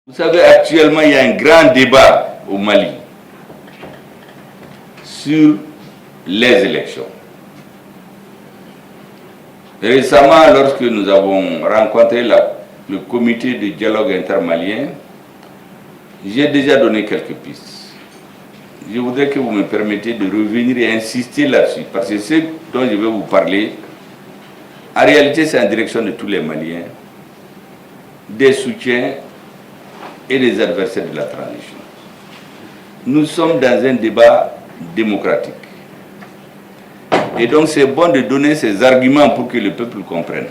Vous savez, actuellement, il y a un grand débat au Mali sur les élections. Récemment, lorsque nous avons rencontré le comité de dialogue intermalien, j'ai déjà donné quelques pistes. Je voudrais que vous me permettiez de revenir et insister là-dessus, parce que ce dont je vais vous parler, en réalité, c'est en direction de tous les Maliens, des soutiens et des adversaires de la transition. Nous sommes dans un débat démocratique. Et donc c'est bon de donner ces arguments pour que le peuple comprenne.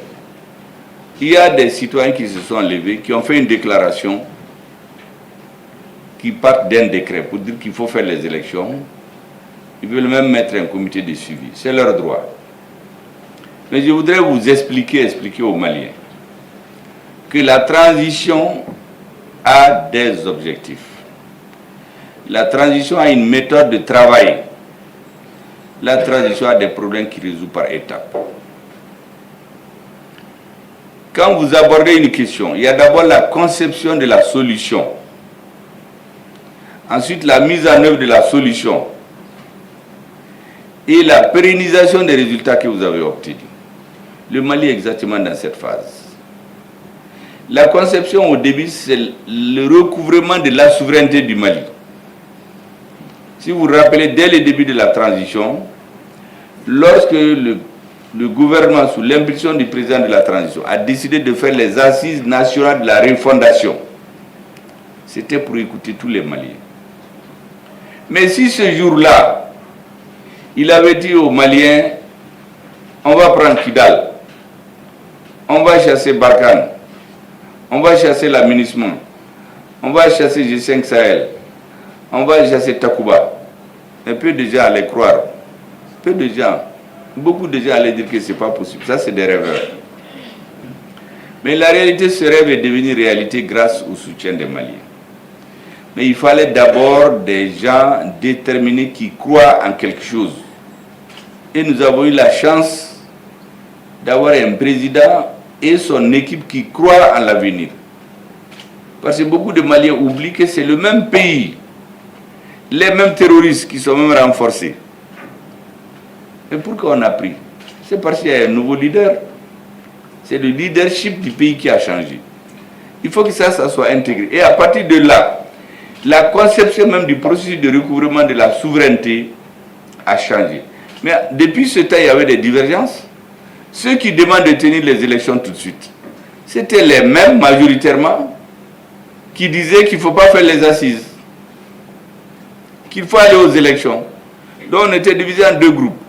Il y a des citoyens qui se sont levés, qui ont fait une déclaration, qui partent d'un décret pour dire qu'il faut faire les élections. Ils veulent même mettre un comité de suivi. C'est leur droit. Mais je voudrais vous expliquer aux Maliens que la transition a des objectifs. La transition a une méthode de travail. La transition a des problèmes qui résout par étapes. Quand vous abordez une question, il y a d'abord la conception de la solution. Ensuite, la mise en œuvre de la solution. Et la pérennisation des résultats que vous avez obtenus. Le Mali est exactement dans cette phase. La conception au début, c'est le recouvrement de la souveraineté du Mali. Si vous vous rappelez, dès le début de la transition, lorsque le gouvernement, sous l'impulsion du président de la transition, a décidé de faire les assises nationales de la refondation, c'était pour écouter tous les Maliens. Mais si ce jour-là, il avait dit aux Maliens, on va prendre Kidal, on va chasser Barkhane, on va chasser l'aménagement, on va chasser G5 Sahel, on va chasser Takuba. Et peu de gens allaient croire. Peu de gens. Beaucoup de gens allaient dire que ce n'est pas possible. Ça, c'est des rêveurs. Mais la réalité, ce rêve est devenu réalité grâce au soutien des Maliens. Mais il fallait d'abord des gens déterminés qui croient en quelque chose. Et nous avons eu la chance d'avoir un président et son équipe qui croient en l'avenir. Parce que beaucoup de Maliens oublient que c'est le même pays, les mêmes terroristes qui sont même renforcés. Et pourquoi on a pris? C'est parce qu'il y a un nouveau leader. C'est le leadership du pays qui a changé. Il faut que ça soit intégré. Et à partir de là, la conception même du processus de recouvrement de la souveraineté a changé. Mais depuis ce temps, il y avait des divergences. Ceux qui demandent de tenir les élections tout de suite, c'était les mêmes majoritairement qui disaient qu'il ne faut pas faire les assises, qu'il faut aller aux élections. Donc on était divisé en deux groupes.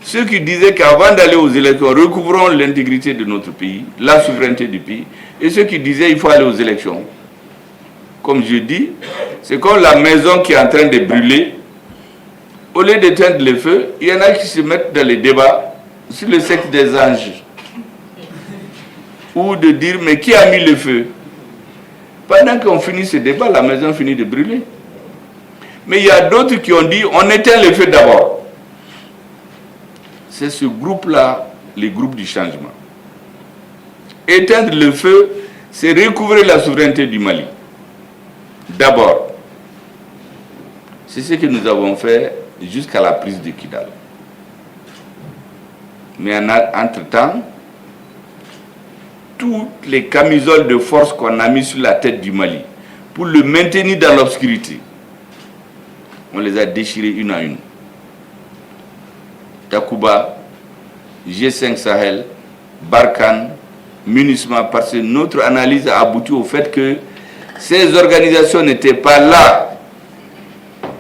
Ceux qui disaient qu'avant d'aller aux élections, recouvrons l'intégrité de notre pays, la souveraineté du pays, et ceux qui disaient qu'il faut aller aux élections. Comme je dis, c'est comme la maison qui est en train de brûler. Au lieu d'éteindre le feu, il y en a qui se mettent dans les débats sur le sexe des anges. Ou de dire, mais qui a mis le feu? Pendant qu'on finit ce débat, la maison finit de brûler. Mais il y a d'autres qui ont dit, on éteint le feu d'abord. C'est ce groupe-là, les groupes du changement. Éteindre le feu, c'est recouvrer la souveraineté du Mali. D'abord. C'est ce que nous avons fait jusqu'à la prise de Kidal. Mais entre-temps, toutes les camisoles de force qu'on a mis sur la tête du Mali pour le maintenir dans l'obscurité, on les a déchirées une à une. Takuba, G5 Sahel, Barkhane, MINUSMA, parce que notre analyse a abouti au fait que ces organisations n'étaient pas là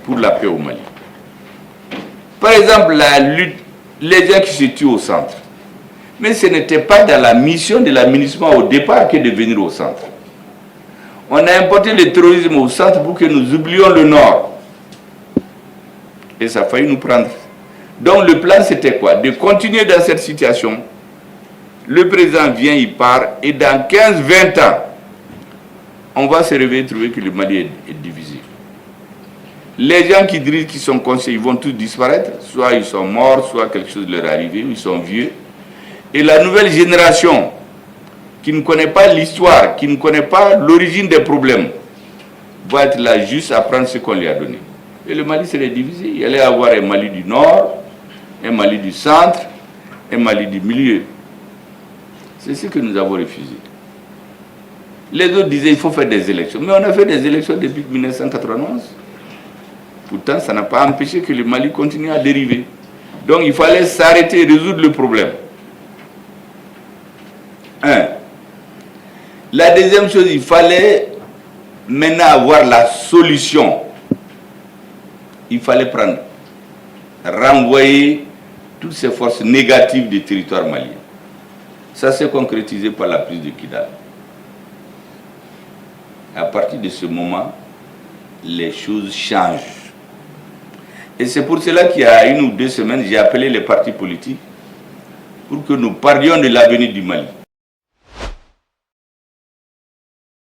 pour la paix au Mali. Par exemple, la lutte, les gens qui se tuent au centre. Mais ce n'était pas dans la mission de l'aménagement au départ que de venir au centre. On a importé le terrorisme au centre pour que nous oublions le nord. Et ça a failli nous prendre. Donc le plan c'était quoi? De continuer dans cette situation. Le président vient, il part, et dans 15-20 ans, on va se réveiller et trouver que le Mali est divisé. Les gens qui dirigent, qui sont conseillers, ils vont tous disparaître. Soit ils sont morts, soit quelque chose leur est arrivé, ou ils sont vieux. Et la nouvelle génération qui ne connaît pas l'histoire, qui ne connaît pas l'origine des problèmes, va être là juste à prendre ce qu'on lui a donné. Et le Mali serait divisé. Il allait avoir un Mali du Nord, un Mali du Centre, un Mali du Milieu. C'est ce que nous avons refusé. Les autres disaient qu'il faut faire des élections. Mais on a fait des élections depuis 1991. Pourtant, ça n'a pas empêché que le Mali continue à dériver. Donc il fallait s'arrêter et résoudre le problème. La deuxième chose, il fallait maintenant avoir la solution. Il fallait renvoyer toutes ces forces négatives du territoire malien. Ça s'est concrétisé par la prise de Kidal. À partir de ce moment, les choses changent. Et c'est pour cela qu'il y a 1 ou 2 semaines, j'ai appelé les partis politiques pour que nous parlions de l'avenir du Mali.